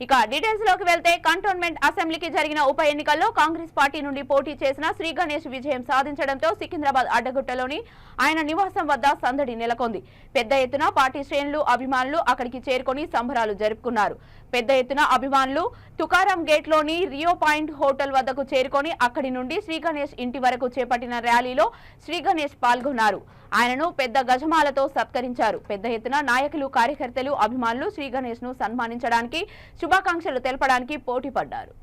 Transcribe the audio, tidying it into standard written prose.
ఇక డీటెయిల్స్ లోకి వెళ్తే కంటోన్మెంట్ అసెంబ్లీకి జరిగిన ఉప ఎన్నికల్లో కాంగ్రెస్ పార్టీ నుండి పోటీ చేసిన శ్రీ గణేష్ విజయం సాధించడంతో సికింద్రాబాద్ అడ్డగుట్టలోని ఆయన నివాసం వద్ద సందడి నెలకొంది. పెద్ద ఎత్తున పార్టీ శ్రేణులు అభిమానులు అక్కడికి చేరుకొని సంబరాలు జరుపుకున్నారు. పెద్ద ఎత్తున అభిమానులు తుకారాం గేట్ లోని రియో పాయింట్ హోటల్ వద్దకు చేరుకొని అక్కడి నుండి శ్రీ గణేష్ ఇంటి వరకు చేపట్టిన ర్యాలీలో శ్రీ గణేష్ పాల్గొన్నారు. ఆయనను పెద్ద గజమాలతో సత్కరించారు. పెద్ద ఎత్తున నాయకులు, కార్యకర్తలు, అభిమానులు శ్రీ గణేష్ ను సన్మానించడానికి, శుభాకాంక్షలు తెలపడానికి పోటీ పడ్డారు.